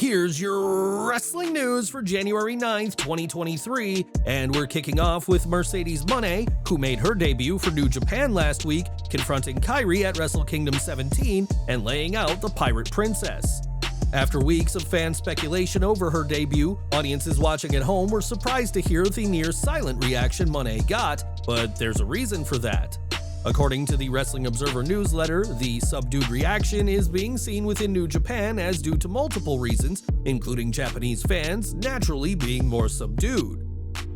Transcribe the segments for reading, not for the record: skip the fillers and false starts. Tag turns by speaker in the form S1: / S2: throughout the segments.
S1: Here's your wrestling news for January 9th, 2023, and we're kicking off with Mercedes Moné, who made her debut for New Japan last week, confronting Kairi at Wrestle Kingdom 17 and laying out the Pirate Princess. After weeks of fan speculation over her debut, audiences watching at home were surprised to hear the near-silent reaction Moné got, but there's a reason for that. According to the Wrestling Observer newsletter, the subdued reaction is being seen within New Japan as due to multiple reasons, including Japanese fans naturally being more subdued.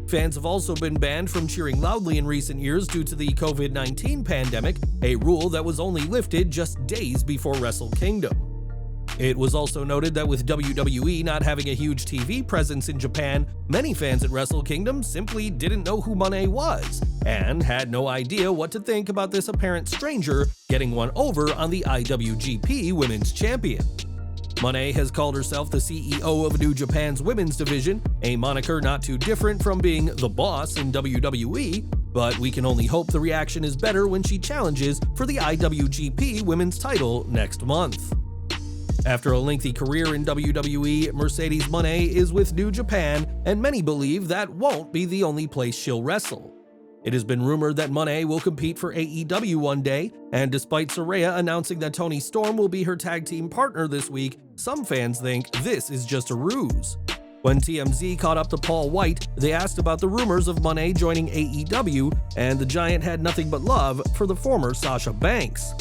S1: Fans have also been banned from cheering loudly in recent years due to the COVID-19 pandemic, a rule that was only lifted just days before Wrestle Kingdom. It was also noted that with WWE not having a huge TV presence in Japan, many fans at Wrestle Kingdom simply didn't know who Moné was, and had no idea what to think about this apparent stranger getting one over on the IWGP Women's Champion. Moné has called herself the CEO of New Japan's women's division, a moniker not too different from being the boss in WWE, but we can only hope the reaction is better when she challenges for the IWGP Women's title next month. After a lengthy career in WWE, Mercedes Moné is with New Japan, and many believe that won't be the only place she'll wrestle. It has been rumored that Moné will compete for AEW one day, and despite Saraya announcing that Toni Storm will be her tag team partner this week, some fans think this is just a ruse. When TMZ caught up to Paul Wight, they asked about the rumors of Moné joining AEW, and the Giant had nothing but love for the former Sasha Banks.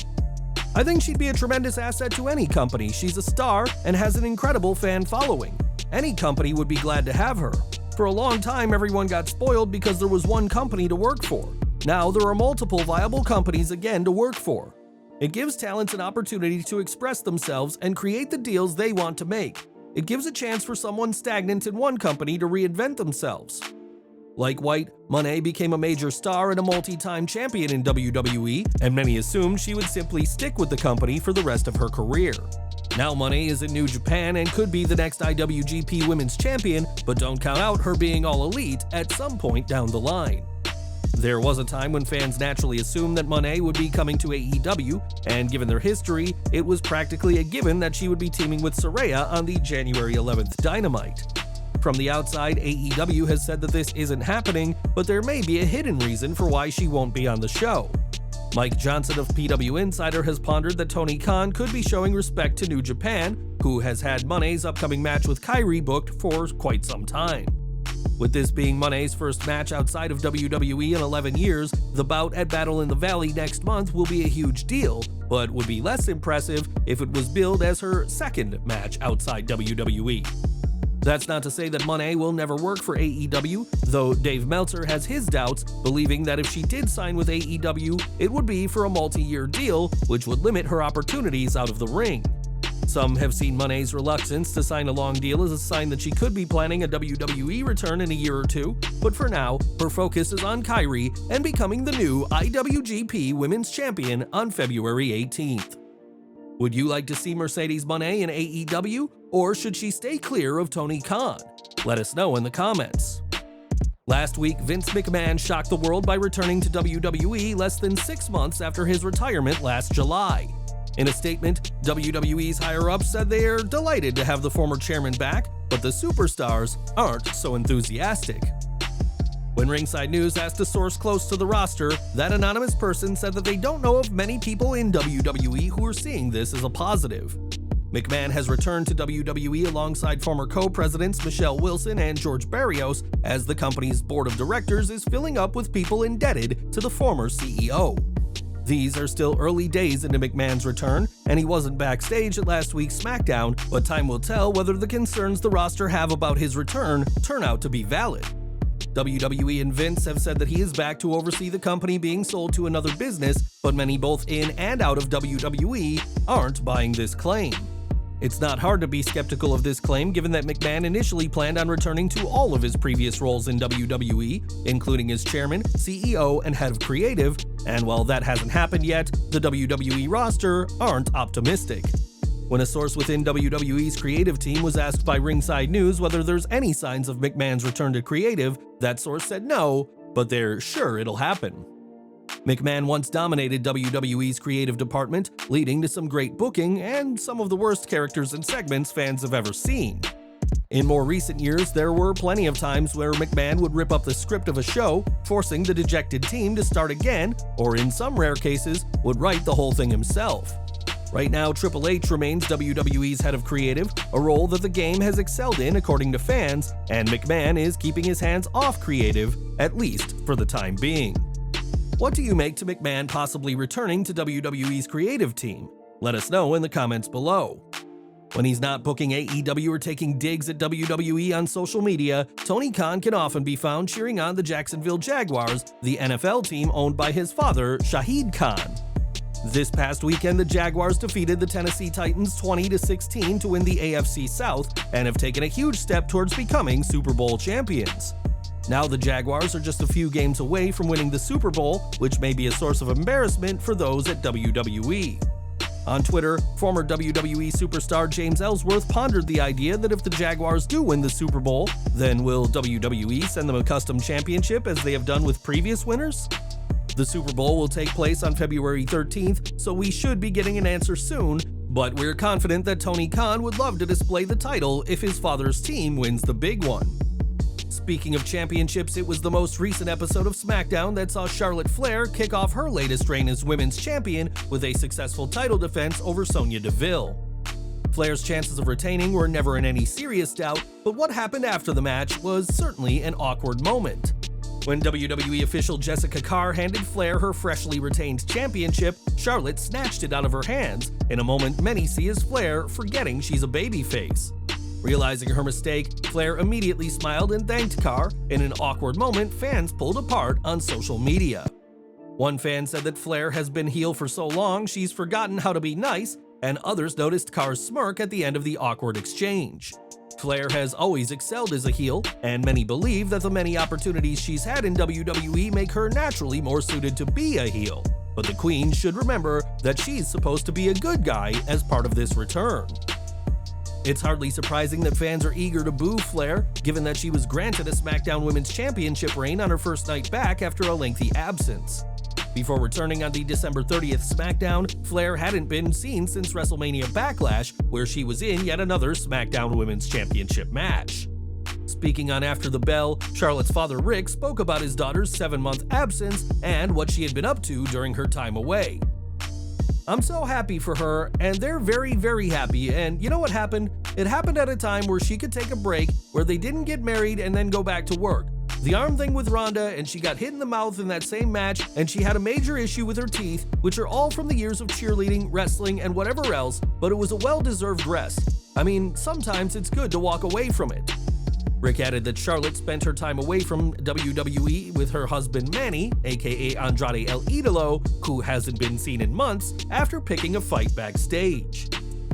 S1: "I think she'd be a tremendous asset to any company. She's a star and has an incredible fan following. Any company would be glad to have her. For a long time, everyone got spoiled because there was one company to work for. Now there are multiple viable companies again to work for. It gives talents an opportunity to express themselves and create the deals they want to make. It gives a chance for someone stagnant in one company to reinvent themselves." Like Wight, Moné became a major star and a multi-time champion in WWE, and many assumed she would simply stick with the company for the rest of her career. Now Moné is in New Japan and could be the next IWGP Women's Champion, but don't count out her being all elite at some point down the line. There was a time when fans naturally assumed that Moné would be coming to AEW, and given their history, it was practically a given that she would be teaming with Saraya on the January 11th Dynamite. From the outside, AEW has said that this isn't happening, but there may be a hidden reason for why she won't be on the show. Mike Johnson of PW Insider has pondered that Tony Khan could be showing respect to New Japan, who has had Moné's upcoming match with Kairi booked for quite some time. With this being Moné's first match outside of WWE in 11 years, the bout at Battle in the Valley next month will be a huge deal, but would be less impressive if it was billed as her second match outside WWE. That's not to say that Moné will never work for AEW, though Dave Meltzer has his doubts, believing that if she did sign with AEW, it would be for a multi-year deal, which would limit her opportunities out of the ring. Some have seen Moné's reluctance to sign a long deal as a sign that she could be planning a WWE return in a year or two, but for now, her focus is on Kairi and becoming the new IWGP Women's Champion on February 18th. Would you like to see Mercedes Moné in AEW, or should she stay clear of Tony Khan? Let us know in the comments. Last week, Vince McMahon shocked the world by returning to WWE less than 6 months after his retirement last July. In a statement, WWE's higher-ups said they are delighted to have the former chairman back, but the superstars aren't so enthusiastic. When Ringside News asked a source close to the roster, that anonymous person said that they don't know of many people in WWE who are seeing this as a positive. McMahon has returned to WWE alongside former co-presidents Michelle Wilson and George Barrios, as the company's board of directors is filling up with people indebted to the former CEO. These are still early days into McMahon's return, and he wasn't backstage at last week's SmackDown, but time will tell whether the concerns the roster have about his return turn out to be valid. WWE and Vince have said that he is back to oversee the company being sold to another business, but many both in and out of WWE aren't buying this claim. It's not hard to be skeptical of this claim given that McMahon initially planned on returning to all of his previous roles in WWE, including as chairman, CEO, and head of creative, and while that hasn't happened yet, the WWE roster aren't optimistic. When a source within WWE's creative team was asked by Ringside News whether there's any signs of McMahon's return to creative, that source said no, but they're sure it'll happen. McMahon once dominated WWE's creative department, leading to some great booking and some of the worst characters and segments fans have ever seen. In more recent years, there were plenty of times where McMahon would rip up the script of a show, forcing the dejected team to start again, or in some rare cases, would write the whole thing himself. Right now, Triple H remains WWE's head of creative, a role that the game has excelled in according to fans, and McMahon is keeping his hands off creative, at least for the time being. What do you make to McMahon possibly returning to WWE's creative team? Let us know in the comments below. When he's not booking AEW or taking digs at WWE on social media, Tony Khan can often be found cheering on the Jacksonville Jaguars, the NFL team owned by his father, Shahid Khan. This past weekend, the Jaguars defeated the Tennessee Titans 20-16 to win the AFC South and have taken a huge step towards becoming Super Bowl champions. Now the Jaguars are just a few games away from winning the Super Bowl, which may be a source of embarrassment for those at WWE. On Twitter, former WWE superstar James Ellsworth pondered the idea that if the Jaguars do win the Super Bowl, then will WWE send them a custom championship as they have done with previous winners? The Super Bowl will take place on February 13th, so we should be getting an answer soon, but we're confident that Tony Khan would love to display the title if his father's team wins the big one. Speaking of championships, it was the most recent episode of SmackDown that saw Charlotte Flair kick off her latest reign as women's champion with a successful title defense over Sonya Deville. Flair's chances of retaining were never in any serious doubt, but what happened after the match was certainly an awkward moment. When WWE official Jessica Carr handed Flair her freshly retained championship, Charlotte snatched it out of her hands, in a moment many see as Flair forgetting she's a babyface. Realizing her mistake, Flair immediately smiled and thanked Carr. In an awkward moment, fans pulled apart on social media. One fan said that Flair has been heel for so long she's forgotten how to be nice, and others noticed Carr's smirk at the end of the awkward exchange. Flair has always excelled as a heel, and many believe that the many opportunities she's had in WWE make her naturally more suited to be a heel. But the Queen should remember that she's supposed to be a good guy as part of this return. It's hardly surprising that fans are eager to boo Flair, given that she was granted a SmackDown Women's Championship reign on her first night back after a lengthy absence. Before returning on the December 30th SmackDown, Flair hadn't been seen since WrestleMania Backlash, where she was in yet another SmackDown Women's Championship match. Speaking on After the Bell, Charlotte's father Rick spoke about his daughter's 7-month absence and what she had been up to during her time away. "I'm so happy for her, and they're very, very happy, and you know what happened? It happened at a time where she could take a break, where they didn't get married and then go back to work. The arm thing with Ronda, and she got hit in the mouth in that same match, and she had a major issue with her teeth, which are all from the years of cheerleading, wrestling, and whatever else, but it was a well-deserved rest. I mean, sometimes it's good to walk away from it." Rick added that Charlotte spent her time away from WWE with her husband Manny, aka Andrade El Idolo, who hasn't been seen in months, after picking a fight backstage.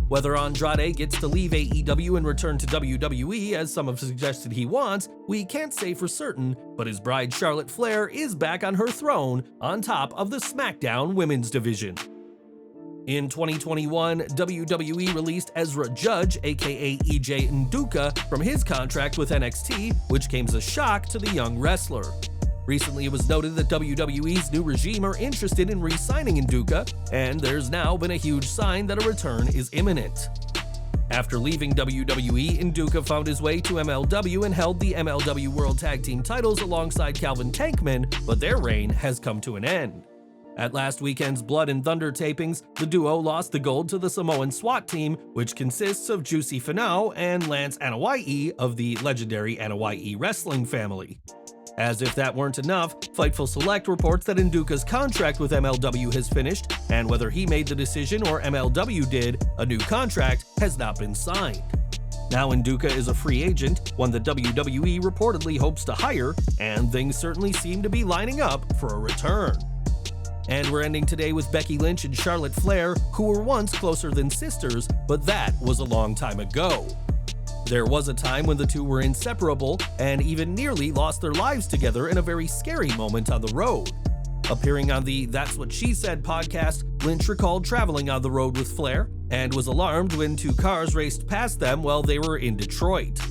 S1: Whether Andrade gets to leave AEW and return to WWE, as some have suggested he wants, we can't say for certain, but his bride Charlotte Flair is back on her throne, on top of the SmackDown Women's Division. In 2021, WWE released Ezra Judge, aka EJ Nduka, from his contract with NXT, which came as a shock to the young wrestler. Recently, it was noted that WWE's new regime are interested in re-signing Nduka, and there's now been a huge sign that a return is imminent. After leaving WWE, Nduka found his way to MLW and held the MLW World Tag Team titles alongside Calvin Tankman, but their reign has come to an end. At last weekend's Blood and Thunder tapings, the duo lost the gold to the Samoan SWAT team, which consists of Juicy Finau and Lance Anoa'i of the legendary Anoa'i wrestling family. As if that weren't enough, Fightful Select reports that Nduka's contract with MLW has finished, and whether he made the decision or MLW did, a new contract has not been signed. Now Nduka is a free agent, one that WWE reportedly hopes to hire, and things certainly seem to be lining up for a return. And we're ending today with Becky Lynch and Charlotte Flair, who were once closer than sisters, but that was a long time ago. There was a time when the two were inseparable and even nearly lost their lives together in a very scary moment on the road. Appearing on the That's What She Said podcast, Lynch recalled traveling on the road with Flair and was alarmed when two cars raced past them while they were in Detroit.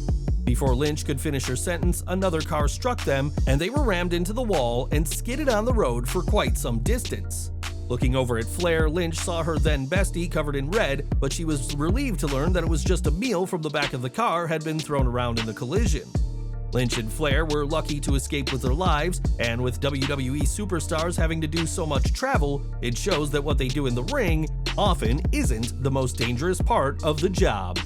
S1: Before Lynch could finish her sentence, another car struck them, and they were rammed into the wall and skidded on the road for quite some distance. Looking over at Flair, Lynch saw her then bestie covered in red, but she was relieved to learn that it was just a meal from the back of the car had been thrown around in the collision. Lynch and Flair were lucky to escape with their lives, and with WWE superstars having to do so much travel, it shows that what they do in the ring often isn't the most dangerous part of the job.